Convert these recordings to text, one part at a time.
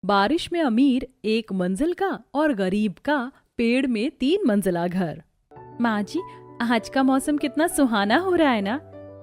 बारिश में अमीर एक मंजिल का और गरीब का पेड़ में 3 मंजिला घर। माँ जी, आज का मौसम कितना सुहाना हो रहा है ना।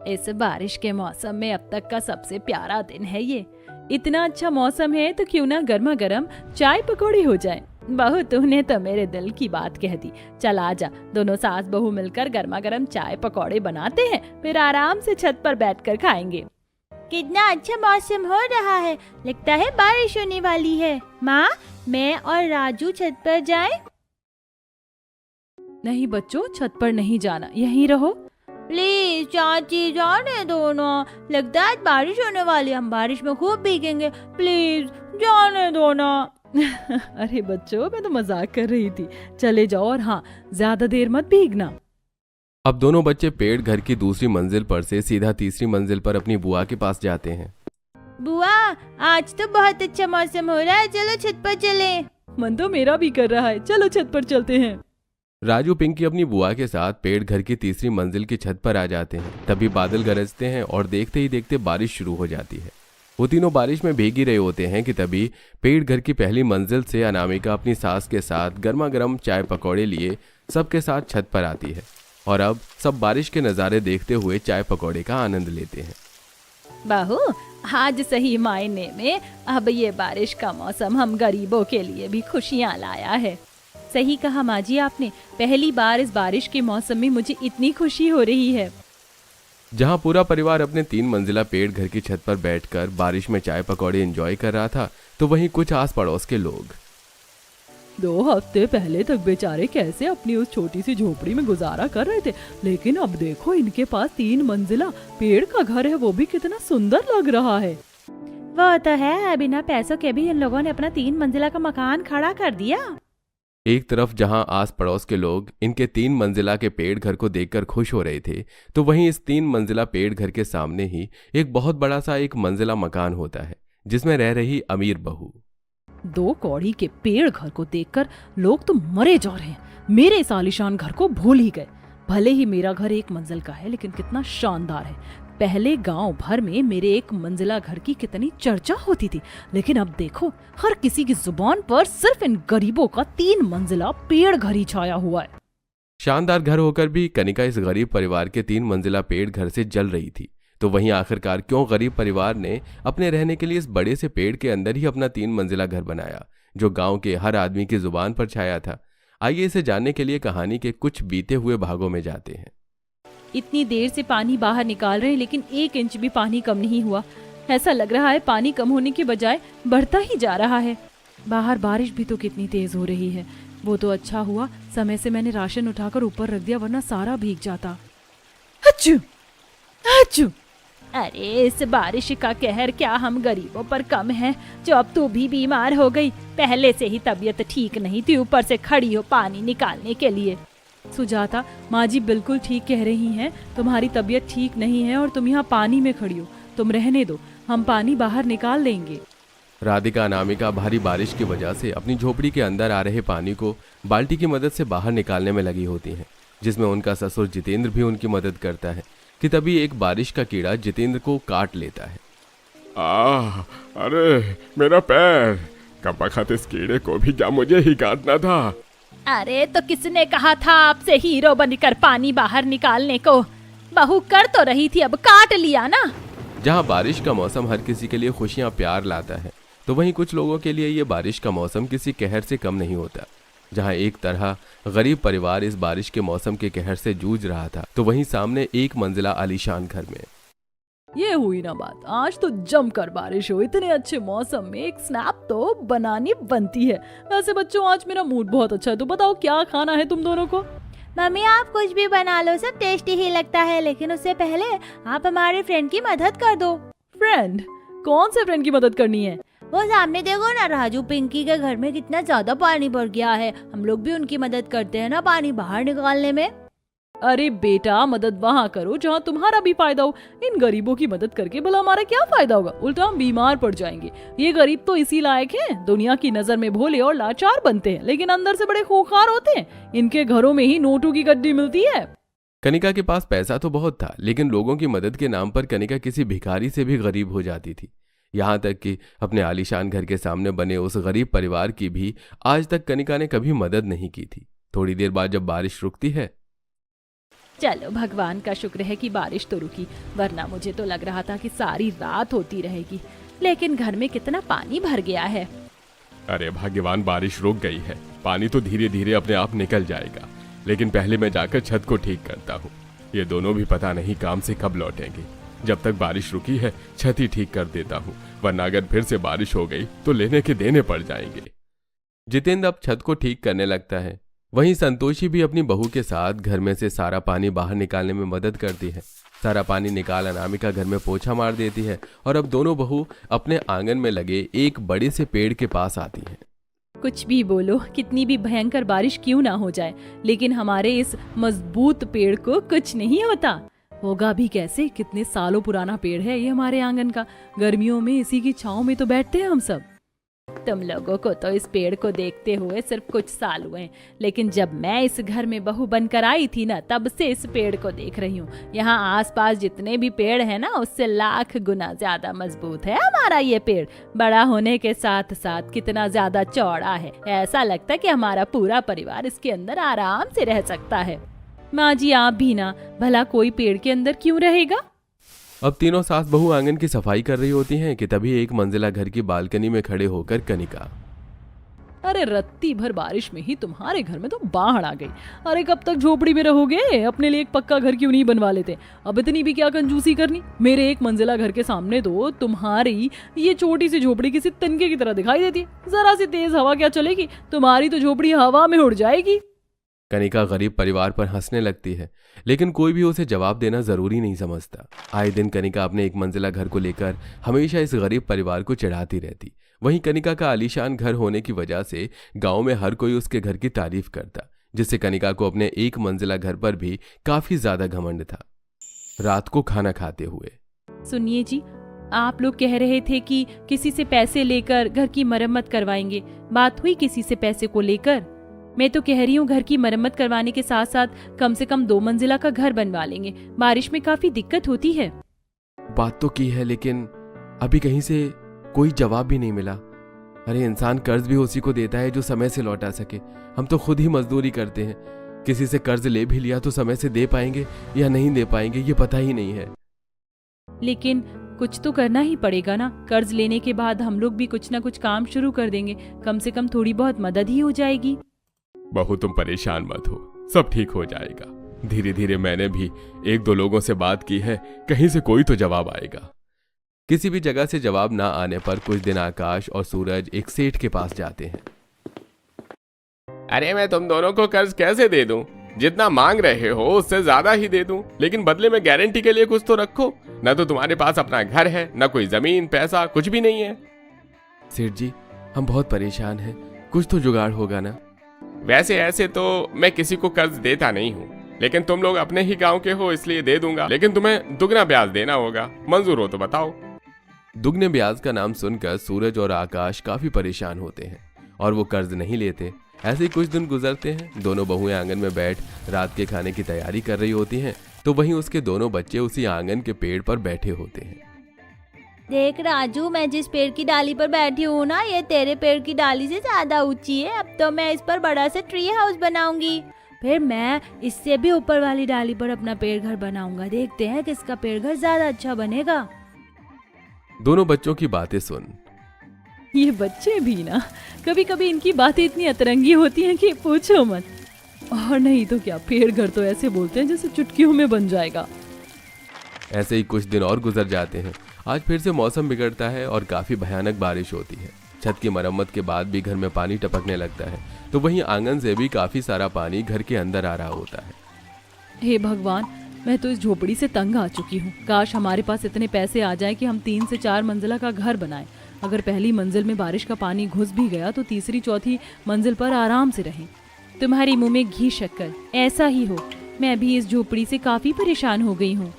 इस बारिश के मौसम में अब तक का सबसे प्यारा दिन है ये। इतना अच्छा मौसम है तो क्यों ना गर्मा गर्म चाय पकौड़ी हो जाए। बहू, तूने तो मेरे दिल की बात कह दी। चल आजा, दोनों सास बहू मिलकर गर्मा गर्म चाय पकौड़े बनाते हैं, फिर आराम से छत पर बैठकर खाएंगे। कितना अच्छा मौसम हो रहा है, लगता है बारिश होने वाली है। माँ, मैं और राजू छत पर जाएं? नहीं बच्चों, छत पर नहीं जाना, यहीं रहो। प्लीज चाची, जाने दो ना, लगता है आज बारिश होने वाली है, हम बारिश में खूब भीगेंगे। प्लीज जाने दो ना। अरे बच्चों, मैं तो मजाक कर रही थी। चले जाओ, और हाँ, ज्यादा देर मत भीगना। अब दोनों बच्चे पेड़ घर की दूसरी मंजिल पर से सीधा तीसरी मंजिल पर अपनी बुआ के पास जाते हैं। बुआ, आज तो बहुत अच्छा मौसम हो रहा है, चलो छत पर चलें। मन तो मेरा भी कर रहा है, चलो छत पर चलते हैं। राजू पिंकी अपनी बुआ के साथ पेड़ घर की तीसरी मंजिल की छत पर आ जाते हैं। तभी बादल गरजते हैं और देखते ही देखते बारिश शुरू हो जाती है। वो तीनों बारिश में भीग ही रहे होते हैं कि तभी पेड़ घर की पहली मंजिल से अनामिका अपनी सास के साथ गर्मा गर्म चाय पकौड़े लिए सबके साथ छत पर आती है। और अब सब बारिश के नज़ारे देखते हुए चाय पकौड़े का आनंद लेते हैं। बहू, आज सही मायने में अब ये बारिश का मौसम हम गरीबों के लिए भी खुशियाँ लाया है। सही कहा माँ जी आपने, पहली बार इस बारिश के मौसम में मुझे इतनी खुशी हो रही है। जहां पूरा परिवार अपने 3 मंजिला पेड़ घर की छत पर बैठकर बारिश में चाय पकौड़े एंजॉय कर रहा था, तो वहीं कुछ आस पड़ोस के लोग 2 हफ्ते पहले तक बेचारे कैसे अपनी उस छोटी सी झोपड़ी में गुजारा कर रहे थे, लेकिन अब देखो इनके पास 3 मंजिला पेड़ का घर है, वो भी कितना सुंदर लग रहा है। वो तो है, बिना पैसों के भी इन लोगों ने अपना 3 मंजिला का मकान खड़ा कर दिया। एक तरफ जहां आस पड़ोस के लोग इनके 3 मंजिला के पेड़ घर को देखकर खुश हो रहे थे, तो वहीं इस 3 मंजिला पेड़ घर के सामने ही एक बहुत बड़ा सा 1 मंजिला मकान होता है, जिसमें रह रही अमीर बहू। 2 कौड़ी के पेड़ घर को देखकर लोग तो मरे जा रहे हैं। मेरे इस आलीशान घर को भूल ही गए। भले ही मेरा घर 1 मंजिल का है, लेकिन कितना शानदार है। पहले गांव भर में मेरे 1 मंजिला घर की कितनी चर्चा होती थी, लेकिन अब देखो हर किसी की जुबान पर सिर्फ इन गरीबों का 3 मंजिला पेड़ घर ही छाया हुआ है। शानदार घर होकर भी कनिका इस गरीब परिवार के 3 मंजिला पेड़ घर से जल रही थी। तो वहीं आखिरकार क्यों गरीब परिवार ने अपने रहने के लिए इस बड़े से पेड़ के अंदर ही अपना 3 मंजिला घर बनाया, जो गांव के हर आदमी की जुबान पर छाया था? आइए इसे जानने के लिए कहानी के कुछ बीते हुए भागों में जाते हैं। इतनी देर से पानी बाहर निकाल रहे हैं, लेकिन 1 इंच भी पानी कम नहीं हुआ। ऐसा लग रहा है पानी कम होने के बजाय बढ़ता ही जा रहा है। बाहर बारिश भी तो कितनी तेज हो रही है। वो तो अच्छा हुआ समय से मैंने राशन उठाकर ऊपर रख दिया, वरना सारा भीग जाता। हच्चू, हच्चू। अरे इस बारिश का कहर क्या हम गरीबों पर कम है, जो अब तू भी बीमार हो गई। पहले से ही तबीयत ठीक नहीं थी, ऊपर से खड़ी हो पानी निकालने के लिए। सुजाता, माँ जी बिल्कुल ठीक कह रही हैं। तुम्हारी तबीयत ठीक नहीं है और तुम यहाँ पानी में खड़ी हो। तुम रहने दो, हम पानी बाहर निकाल लेंगे। राधिका अनामिका भारी बारिश की वजह से अपनी झोपड़ी के अंदर आ रहे पानी को बाल्टी की मदद से बाहर निकालने में लगी होती हैं, जिसमें उनका ससुर जितेंद्र भी उनकी मदद करता है कि तभी एक बारिश का कीड़ा जितेंद्र को काट लेता है। अरे मेरा पैर, कब इस कीड़े को भी क्या मुझे ही काटना था? अरे तो किसने कहा था आपसे हीरो बनकर पानी बाहर निकालने को? बहू कर तो रही थी, अब काट लिया ना। जहाँ बारिश का मौसम हर किसी के लिए खुशियाँ प्यार लाता है, तो वहीं कुछ लोगों के लिए ये बारिश का मौसम किसी कहर से कम नहीं होता। जहाँ एक तरह गरीब परिवार इस बारिश के मौसम के कहर से जूझ रहा था, तो वहीं सामने 1 मंजिला आलीशान घर में ये हुई ना बात। आज तो जमकर बारिश हो। इतने अच्छे मौसम में एक स्नैप तो बनानी बनती है। वैसे बच्चों, आज मेरा मूड बहुत अच्छा है, तो बताओ क्या खाना है तुम दोनों को? मम्मी, आप कुछ भी बना लो, सब टेस्टी ही लगता है, लेकिन उससे पहले आप हमारे फ्रेंड की मदद कर दो। फ्रेंड? कौन से फ्रेंड की मदद करनी है? वो सामने देखो ना, राजू पिंकी के घर में कितना ज्यादा पानी भर गया है। हम लोग भी उनकी मदद करते हैं ना पानी बाहर निकालने में। अरे बेटा, मदद वहाँ करो जहाँ तुम्हारा भी फायदा हो। इन गरीबों की मदद करके भला हमारा क्या फायदा होगा? उल्टा हम बीमार पड़ जाएंगे। ये गरीब तो इसी लायक हैं, दुनिया की नजर में भोले और लाचार बनते हैं, लेकिन अंदर से बड़े खूंखार होते हैं। इनके घरों में ही नोटों की गड्डी मिलती है। कनिका के पास पैसा तो बहुत था, लेकिन लोगों की मदद के नाम पर कनिका किसी भिखारी से भी गरीब हो जाती थी। यहाँ तक कि अपने आलीशान घर के सामने बने उस गरीब परिवार की भी आज तक कनिका ने कभी मदद नहीं की थी। थोड़ी देर बाद जब बारिश रुकती है, चलो भगवान का शुक्र है कि बारिश तो रुकी, वरना मुझे तो लग रहा था कि सारी रात होती रहेगी। लेकिन घर में कितना पानी भर गया है। अरे भाग्यवान, बारिश रुक गई है। पानी तो धीरे धीरे अपने आप निकल जाएगा, लेकिन पहले मैं जाकर छत को ठीक करता हूँ। ये दोनों भी पता नहीं काम से कब लौटेंगे। जब तक बारिश रुकी है छत ही ठीक कर देता हूँ, वरना अगर फिर से बारिश हो गई तो लेने के देने पड़ जाएंगे। जितेंद्र अब छत को ठीक करने लगता है। वहीं संतोषी भी अपनी बहू के साथ घर में से सारा पानी बाहर निकालने में मदद करती है। सारा पानी निकाल अनामिका घर में पोछा मार देती है और अब दोनों बहू अपने आंगन में लगे एक बड़े से पेड़ के पास आती हैं। कुछ भी बोलो, कितनी भी भयंकर बारिश क्यों ना हो जाए, लेकिन हमारे इस मजबूत पेड़ को कुछ नहीं होता। होगा भी कैसे, कितने सालों पुराना पेड़ है ये हमारे आंगन का। गर्मियों में इसी की छांव में तो बैठते हैं हम सब। तुम लोगों को तो इस पेड़ को देखते हुए सिर्फ कुछ साल हुए, लेकिन जब मैं इस घर में बहू बनकर आई थी ना, तब से इस पेड़ को देख रही हूँ। यहाँ आसपास जितने भी पेड़ हैं ना, उससे लाख गुना ज्यादा मजबूत है हमारा ये पेड़। बड़ा होने के साथ साथ कितना ज्यादा चौड़ा है, ऐसा लगता है कि हमारा पूरा परिवार इसके अंदर आराम से रह सकता है। माँ जी आप भी ना, भला कोई पेड़ के अंदर क्यों रहेगा। अब तीनों सास बहू आंगन की सफाई कर रही होती हैं कि तभी एक मंजिला घर की बालकनी में खड़े होकर कनिका, अरे रत्ती भर बारिश में ही तुम्हारे घर में तो बाढ़ आ गई। अरे कब तक झोपड़ी में रहोगे, अपने लिए एक पक्का घर क्यों नहीं बनवा लेते। अब इतनी भी क्या कंजूसी करनी। मेरे एक मंजिला घर के सामने तो तुम्हारी ये छोटी सी झोपड़ी किसी तनके की तरह दिखाई देती है। जरा सी तेज हवा क्या चलेगी, तुम्हारी तो झोपड़ी हवा में उड़ जाएगी। कनिका गरीब परिवार पर हंसने लगती है, लेकिन कोई भी उसे जवाब देना जरूरी नहीं समझता। आए दिन कनिका अपने एक मंजिला घर को लेकर हमेशा इस गरीब परिवार को चिढ़ाती रहती। वहीं कनिका का आलीशान घर होने की वजह से गांव में हर कोई उसके घर की तारीफ करता, जिससे कनिका को अपने एक मंजिला घर पर भी काफी ज्यादा घमंड था। रात को खाना खाते हुए, सुनिए जी, आप लोग कह रहे थे कि किसी से पैसे लेकर घर की मरम्मत करवाएंगे। बात हुई किसी से पैसे को लेकर? मैं तो कह रही हूँ घर की मरम्मत करवाने के साथ साथ कम से कम 2 मंजिला का घर बनवा लेंगे। बारिश में काफी दिक्कत होती है। बात तो की है, लेकिन अभी कहीं से कोई जवाब भी नहीं मिला। अरे इंसान कर्ज भी उसी को देता है जो समय से लौटा सके। हम तो खुद ही मजदूरी करते हैं, किसी से कर्ज ले भी लिया तो समय से दे पाएंगे या नहीं दे पाएंगे ये पता ही नहीं है। लेकिन कुछ तो करना ही पड़ेगा ना। कर्ज लेने के बाद हम लोग भी कुछ ना कुछ काम शुरू कर देंगे, कम से कम थोड़ी बहुत मदद ही हो जाएगी। बहू तुम परेशान मत हो, सब ठीक हो जाएगा। धीरे धीरे मैंने भी 1-2 लोगों से बात की है, कहीं से कोई तो जवाब आएगा। किसी भी जगह से जवाब ना आने पर कुछ दिन आकाश और सूरज एक सेठ के पास जाते हैं। अरे मैं तुम दोनों को कर्ज कैसे दे दूं? जितना मांग रहे हो उससे ज्यादा ही दे दूं, लेकिन बदले में गारंटी के लिए कुछ तो रखो। न तो तुम्हारे पास अपना घर है, न कोई जमीन पैसा, कुछ भी नहीं है। सेठ जी हम बहुत परेशान हैं, कुछ तो जुगाड़ होगा ना। वैसे ऐसे तो मैं किसी को कर्ज देता नहीं हूँ, लेकिन तुम लोग अपने ही गांव के हो इसलिए दे दूंगा, लेकिन तुम्हें दुगना ब्याज देना होगा। मंजूर हो तो बताओ। दुगने ब्याज का नाम सुनकर सूरज और आकाश काफी परेशान होते हैं और वो कर्ज नहीं लेते। ऐसे ही कुछ दिन गुजरते हैं। दोनों बहुएं आंगन में बैठ रात के खाने की तैयारी कर रही होती हैं, तो वहीं उसके दोनों बच्चे उसी आंगन के पेड़ पर बैठे होते हैं। देख राजू, मैं जिस पेड़ की डाली पर बैठी हूँ ना, ये तेरे पेड़ की डाली से ज्यादा ऊंची है। अब तो मैं इस पर बड़ा सा ट्री हाउस बनाऊंगी, फिर मैं इससे भी ऊपर वाली डाली पर अपना पेड़ घर बनाऊंगा। देखते हैं किसका पेड़ घर ज्यादा अच्छा बनेगा। दोनों बच्चों की बातें सुन, ये बच्चे भी ना, कभी कभी इनकी बातें इतनी अतरंगी होती हैं कि पूछो मत। और नहीं तो क्या, पेड़ घर तो ऐसे बोलते हैं जैसे चुटकियों में बन जाएगा। ऐसे ही कुछ दिन और गुजर जाते हैं। आज फिर से मौसम बिगड़ता है और काफी भयानक बारिश होती है। छत की मरम्मत के बाद भी घर में पानी टपकने लगता है, तो वहीं आंगन से भी काफी सारा पानी घर के अंदर आ रहा होता है। हे भगवान, मैं तो इस झोपड़ी से तंग आ चुकी हूँ। काश हमारे पास इतने पैसे आ जाए कि हम 3 से 4 मंजिला का घर बनाएं। अगर पहली मंजिल में बारिश का पानी घुस भी गया तो तीसरी चौथी मंजिल पर आराम से रहें। तुम्हारी मुंह में घी शक्कर, ऐसा ही हो। मैं भी इस झोपड़ी से काफी परेशान हो गई हूँ।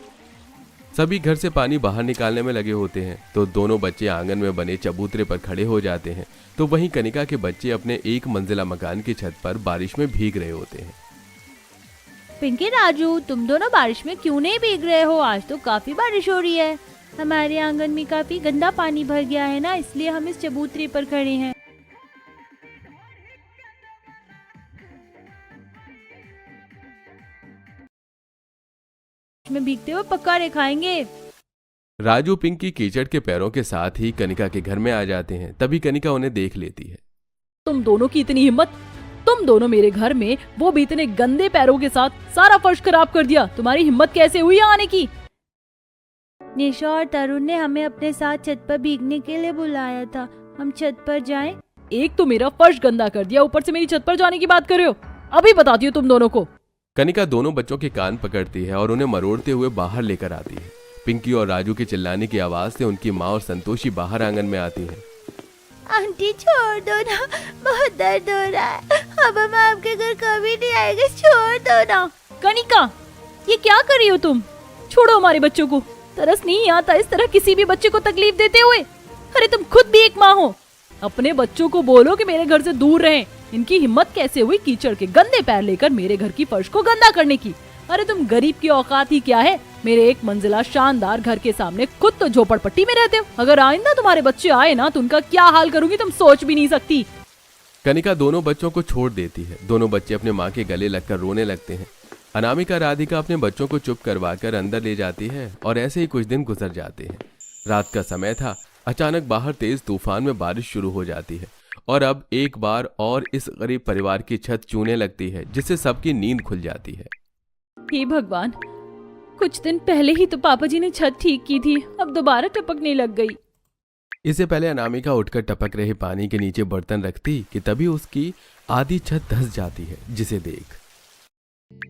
सभी घर से पानी बाहर निकालने में लगे होते हैं, तो दोनों बच्चे आंगन में बने चबूतरे पर खड़े हो जाते हैं। तो वहीं कनिका के बच्चे अपने 1 मंजिला मकान की छत पर बारिश में भीग रहे होते हैं। पिंकी राजू, तुम दोनों बारिश में क्यों नहीं भीग रहे हो? आज तो काफी बारिश हो रही है। हमारे आंगन में काफी गंदा पानी भर गया है ना, इसलिए हम इस चबूतरे पर खड़े हैं। में भीगते हुए पकौड़े खाएंगे। राजू पिंकी कीचड़ के पैरों के साथ ही कनिका के घर में आ जाते हैं। तभी कनिका उन्हें देख लेती है। तुम दोनों की इतनी हिम्मत, तुम दोनों मेरे घर में, वो भी इतने गंदे पैरों के साथ, सारा फर्श खराब कर दिया। तुम्हारी हिम्मत कैसे हुई यहाँ आने की? निशा और तरुण ने हमें अपने साथ छत पर भीगने के लिए बुलाया था। हम छत पर जाएं? एक तो मेरा फर्श गंदा कर दिया, ऊपर से मेरी छत पर जाने की बात कर रहे हो। अभी बताती हूँ तुम दोनों को। कनिका दोनों बच्चों के कान पकड़ती है और उन्हें मरोड़ते हुए बाहर लेकर आती है। पिंकी और राजू के चिल्लाने की आवाज से उनकी माँ और संतोषी बाहर आंगन में आती हैं। आंटी छोड़ दो ना, बहुत दर्द हो रहा है। अब हम आपके घर कभी नहीं आएंगे, छोड़ दो ना। कनिका, ये क्या कर रही हो तुम? छोड़ो हमारे बच्चों को। तरस नहीं आता इस तरह किसी भी बच्चे को तकलीफ देते हुए। अरे तुम खुद भी एक माँ हो, अपने बच्चों को बोलो कि मेरे घर से दूर रहें। इनकी हिम्मत कैसे हुई कीचड़ के गंदे पैर लेकर मेरे घर की फर्श को गंदा करने की? अरे तुम गरीब की औकात ही क्या है? मेरे एक मंजिला शानदार घर के सामने खुद तो झोपड़पट्टी में रहते हो। अगर आइंदा तुम्हारे बच्चे आए ना तो उनका क्या हाल करूंगी तुम सोच भी नहीं सकती। कनिका दोनों बच्चों को छोड़ देती है। दोनों बच्चे अपने माँ के गले लगकर रोने लगते हैं। अनामिका राधिका अपने बच्चों को चुप करवाकर अंदर ले जाती है और ऐसे ही कुछ दिन गुजर जाते हैं। रात का समय था। अचानक बाहर तेज तूफान में बारिश शुरू हो जाती है और अब एक बार और इस गरीब परिवार की छत चूने लगती है, जिससे सबकी नींद खुल जाती है। हे भगवान, कुछ दिन पहले ही तो पापा जी ने छत ठीक की थी, अब दोबारा टपकने लग गई। इससे पहले अनामिका उठकर टपक रहे पानी के नीचे बर्तन रखती कि तभी उसकी आधी छत धंस जाती है, जिसे देख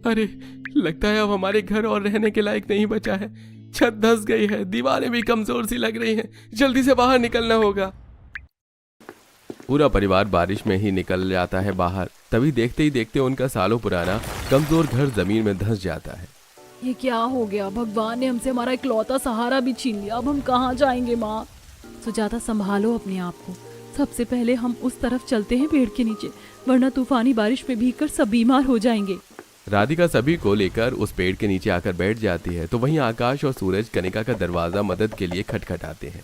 अरे लगता है अब हमारे घर और रहने के लायक नहीं बचा है। छत धंस गई है, दीवारें भी कमजोर सी लग रही हैं, जल्दी से बाहर निकलना होगा। पूरा परिवार बारिश में ही निकल जाता है बाहर। तभी देखते ही देखते उनका सालों पुराना कमजोर घर जमीन में धंस जाता है। ये क्या हो गया? भगवान ने हमसे हमारा इकलौता सहारा भी छीन लिया। अब हम कहाँ जाएंगे माँ? सुजाता, संभालो अपने आप को। सबसे पहले हम उस तरफ चलते हैं पेड़ के नीचे, वरना तूफानी बारिश में भीगकर सब बीमार हो जाएंगे। राधिका सभी को लेकर उस पेड़ के नीचे आकर बैठ जाती है तो वहीं आकाश और सूरज कनिका का दरवाजा मदद के लिए खटखटाते हैं।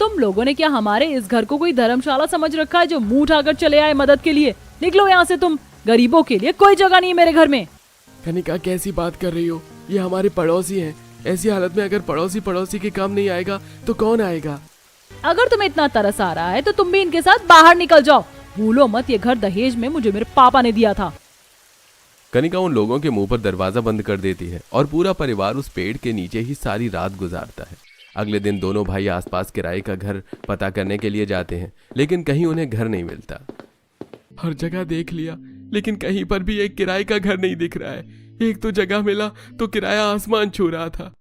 तुम लोगों ने क्या हमारे इस घर को कोई धर्मशाला समझ रखा है जो मुंह उठाकर चले आए मदद के लिए? निकलो यहाँ से तुम। गरीबों के लिए कोई जगह नहीं मेरे घर में। कनिका, कैसी बात कर रही हो? ये हमारे पड़ोसी हैं। ऐसी हालत में अगर पड़ोसी के काम नहीं आएगा तो कौन आएगा? अगर तुम्हें इतना तरस आ रहा है तो तुम भी इनके साथ बाहर निकल जाओ। भूलो मत, ये घर दहेज में मुझे मेरे पापा ने दिया था। कनिका उन लोगों के मुंह पर दरवाजा बंद कर देती है और पूरा परिवार उस पेड़ के नीचे ही सारी रात गुजारता है। अगले दिन दोनों भाई आसपास किराए का घर पता करने के लिए जाते हैं, लेकिन कहीं उन्हें घर नहीं मिलता। हर जगह देख लिया, लेकिन कहीं पर भी एक किराए का घर नहीं दिख रहा है। एक तो जगह मिला तो किराया आसमान छू रहा था।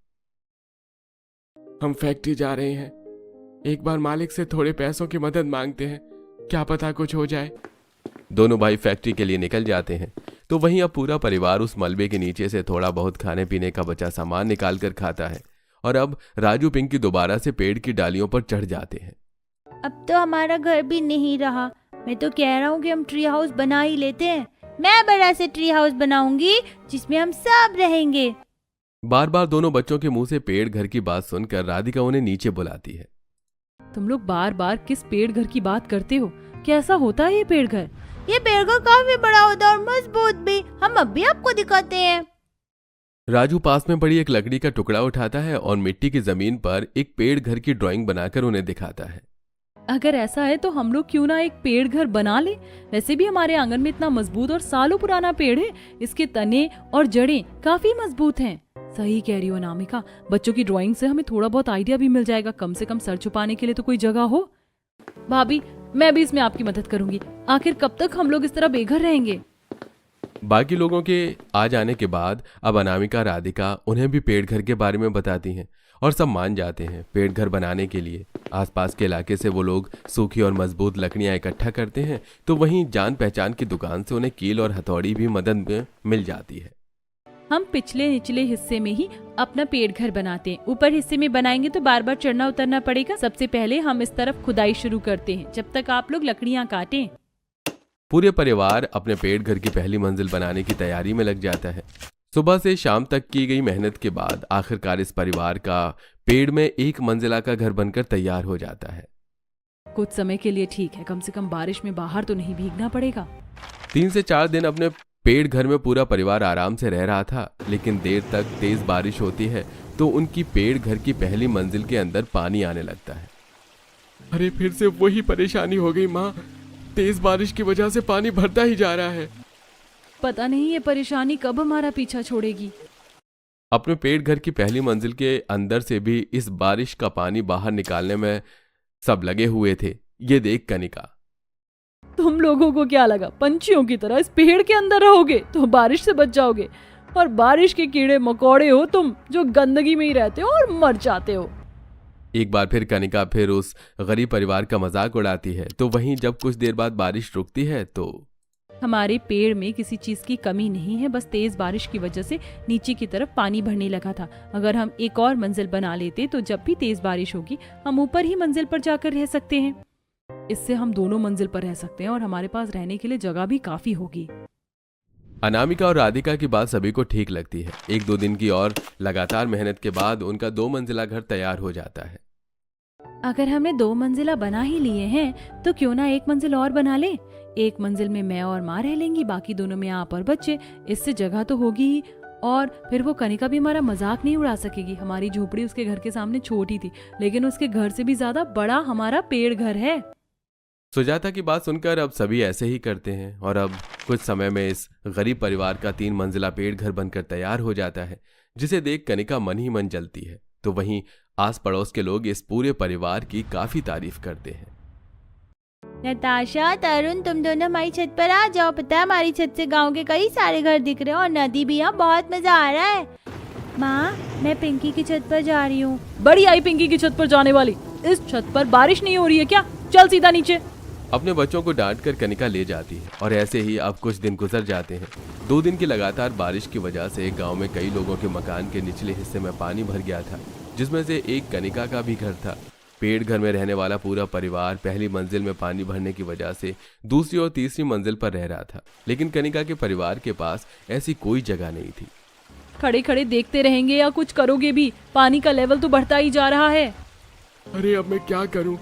हम फैक्ट्री जा रहे हैं, एक बार मालिक से थोड़े पैसों की मदद मांगते हैं, क्या पता कुछ हो जाए। दोनों भाई फैक्ट्री के लिए निकल जाते हैं तो वहीं अब पूरा परिवार उस मलबे के नीचे से थोड़ा बहुत खाने पीने का बचा सामान निकाल कर खाता है और अब राजू पिंकी दोबारा से पेड़ की डालियों पर चढ़ जाते हैं। अब तो हमारा घर भी नहीं रहा। मैं तो कह रहा हूँ कि हम ट्री हाउस बना ही लेते हैं। मैं बड़ा से ट्री हाउस बनाऊंगी जिसमें हम सब रहेंगे। बार बार दोनों बच्चों के मुंह से पेड़ घर की बात सुनकर राधिका उन्हें नीचे बुलाती है। तुम लोग बार बार किस पेड़ घर की बात करते हो? कैसा होता है ये पेड़ घर? ये पेड़ घर काफी बड़ा होता है और मजबूत भी। हम अब भी आपको दिखाते हैं। राजू पास में पड़ी एक लकड़ी का टुकड़ा उठाता है और मिट्टी की जमीन पर एक पेड़ घर की ड्राइंग बनाकर उन्हें दिखाता है। अगर ऐसा है तो हम लोग क्यों ना एक पेड़ घर बना ले? वैसे भी हमारे आंगन में इतना मजबूत और सालों पुराना पेड़ है, इसके तने और जड़ें काफी मजबूत हैं। सही कह रही हो अनामिका, बच्चों की ड्राइंग से हमें थोड़ा बहुत आइडिया भी मिल जाएगा। कम से कम सर छुपाने के लिए तो कोई जगह हो। भाभी, मैं भी इसमें आपकी मदद करूंगी। आखिर कब तक हम लोग इस तरह बेघर रहेंगे? बाकी लोगों के आ जाने के बाद अब अनामिका राधिका उन्हें भी पेड़ घर के बारे में बताती हैं और सब मान जाते हैं। पेड़ घर बनाने के लिए आसपास के इलाके से वो लोग सूखी और मजबूत लकड़ियां इकट्ठा करते हैं तो वहीं जान पहचान की दुकान से उन्हें कील और हथौड़ी भी मदद में मिल जाती है। हम पिछले निचले हिस्से में ही अपना पेड़ घर बनाते हैं। ऊपर हिस्से में बनाएंगे तो बार बार चढ़ना उतरना पड़ेगा। सबसे पहले हम इस तरफ खुदाई शुरू करते हैं, जब तक आप लोग लकड़ियां काटें। पूरे परिवार अपने पेड़ घर की पहली मंजिल बनाने की तैयारी में लग जाता है। सुबह से शाम तक की गई मेहनत के बाद आखिरकार इस परिवार का पेड़ में एक मंजिला का घर बनकर तैयार हो जाता है। कुछ समय के लिए ठीक है, कम से कम बारिश में बाहर तो नहीं भीगना पड़ेगा। 3 से 4 दिन अपने पेड़ घर में पूरा परिवार आराम से रह रहा था, लेकिन देर तक तेज बारिश होती है तो उनकी पेड़ घर की पहली मंजिल के अंदर पानी आने लगता है। अरे फिर से वही परेशानी हो गई माँ, तेज बारिश की वजह से पानी भरता ही जा रहा है। पता नहीं ये परेशानी कब हमारा पीछा छोड़ेगी। अपने पेड़ घर की पहली मंजिल के अंदर से भी इस बारिश का पानी बाहर निकालने में सब लगे हुए थे। ये देख कनिका, तुम लोगों को क्या लगा पंछियों की तरह इस पेड़ के अंदर रहोगे तो बारिश से बच जाओगे? और बारिश के कीड़े मकोड़े हो तुम, जो गंदगी में ही रहते हो और मर जाते हो। एक बार फिर कनिका फिर उस गरीब परिवार का मजाक उड़ाती है। तो वहीं जब कुछ देर बाद बारिश रुकती है तो हमारे पेड़ में किसी चीज की कमी नहीं है, बस तेज बारिश की वजह से नीचे की तरफ पानी भरने लगा था। अगर हम एक और मंजिल बना लेते तो जब भी तेज बारिश होगी हम ऊपर ही मंजिल पर जाकर रह सकते हैं। इससे हम दोनों मंजिल पर रह सकते हैं और हमारे पास रहने के लिए जगह भी काफी होगी। अनामिका और राधिका की बात सभी को ठीक लगती है। 1-2 दिन की और लगातार मेहनत के बाद उनका 2 मंजिला घर तैयार हो जाता है। अगर हमने 2 मंजिला बना ही लिए हैं तो क्यों ना एक मंजिल और बना ले। एक मंजिल में मैं और माँ रह लेंगी, बाकी दोनों में आप और बच्चे। इससे जगह तो होगी ही, और फिर वो कनिका भी हमारा मजाक नहीं उड़ा सकेगी। हमारी झोपड़ी उसके घर के सामने छोटी थी, लेकिन उसके घर से भी ज्यादा बड़ा हमारा पेड़ घर है। सुजाता की बात सुनकर अब सभी ऐसे ही करते हैं और अब कुछ समय में इस गरीब परिवार का 3 मंजिला पेड़ घर बनकर तैयार हो जाता है, जिसे देख कनिका मन ही मन जलती है। तो वहीं आस पड़ोस के लोग इस पूरे परिवार की काफी तारीफ करते हैं। नताशा, तरुण, तुम दोनों हमारी छत पर आ जाओ। पता है हमारी छत से गांव के कई सारे घर दिख रहे हैं और नदी भी है, बहुत मजा आ रहा है। माँ, मैं पिंकी की छत पर जा रही हूँ। बड़ी आई पिंकी की छत पर जाने वाली। इस छत पर बारिश नहीं हो रही है क्या? चल सीधा नीचे। अपने बच्चों को डांट कर कनिका ले जाती है और ऐसे ही अब कुछ दिन गुजर जाते हैं। 2 दिन की लगातार बारिश की वजह से गांव में कई लोगों के मकान के निचले हिस्से में पानी भर गया था, जिसमें से एक कनिका का भी घर था। पेड़ घर में रहने वाला पूरा परिवार पहली मंजिल में पानी भरने की वजह से दूसरी और तीसरी मंजिल पर रह रहा था, लेकिन कनिका के परिवार के पास ऐसी कोई जगह नहीं थी। खड़े खड़े देखते रहेंगे या कुछ करोगे भी? पानी का लेवल तो बढ़ता ही जा रहा है। अरे अब मैं क्या करूं?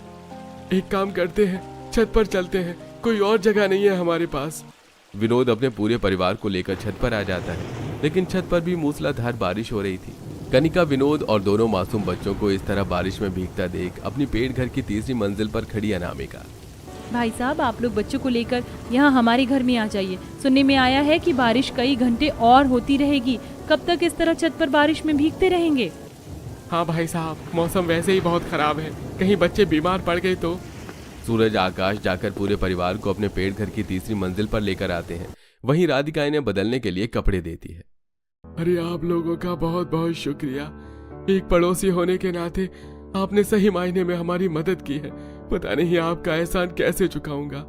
एक काम करते हैं, छत पर चलते हैं, कोई और जगह नहीं है हमारे पास। विनोद अपने पूरे परिवार को लेकर छत पर आ जाता है, लेकिन छत पर भी मूसलाधार बारिश हो रही थी। कनिका, विनोद और दोनों मासूम बच्चों को इस तरह बारिश में भीगता देख अपनी पेड़ घर की तीसरी मंजिल पर खड़ी अनामिका, भाई साहब, आप लोग बच्चों को लेकर यहाँ हमारे घर में आ जाइए। सुनने में आया है कि बारिश कई घंटे और होती रहेगी। कब तक इस तरह छत पर बारिश में भीगते रहेंगे? हाँ भाई साहब, मौसम वैसे ही बहुत खराब है, कहीं बच्चे बीमार पड़ गए तो। सूरज आकाश जाकर पूरे परिवार को अपने पेड़ घर की तीसरी मंजिल पर लेकर आते हैं। वहीं राधिका इन्हें बदलने के लिए कपड़े देती है। अरे आप लोगों का बहुत बहुत शुक्रिया। एक पड़ोसी होने के नाते आपने सही मायने में हमारी मदद की है। पता नहीं आपका एहसान कैसे चुकाऊंगा।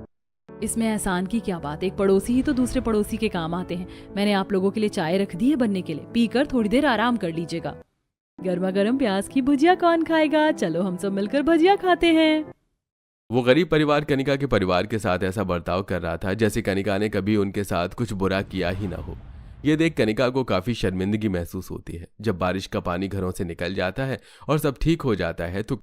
इसमें एहसान की क्या बात, एक पड़ोसी ही तो दूसरे पड़ोसी के काम आते हैं। मैंने आप लोगों के लिए चाय रख दी है बनने के लिए, पीकर थोड़ी देर आराम कर लीजिएगा। गर्मा गर्म प्याज की भुजिया कौन खाएगा? चलो हम सब मिलकर भुजिया खाते हैं। वो गरीब परिवार कनिका के परिवार के साथ ऐसा बर्ताव कर रहा था जैसे कनिका ने कभी उनके साथ कुछ बुरा किया ही ना हो। ये देख कनिका को काफी शर्मिंदगी महसूस होती है। जब बारिश का पानी घरों से निकल जाता है और सब ठीक हो जाता है तो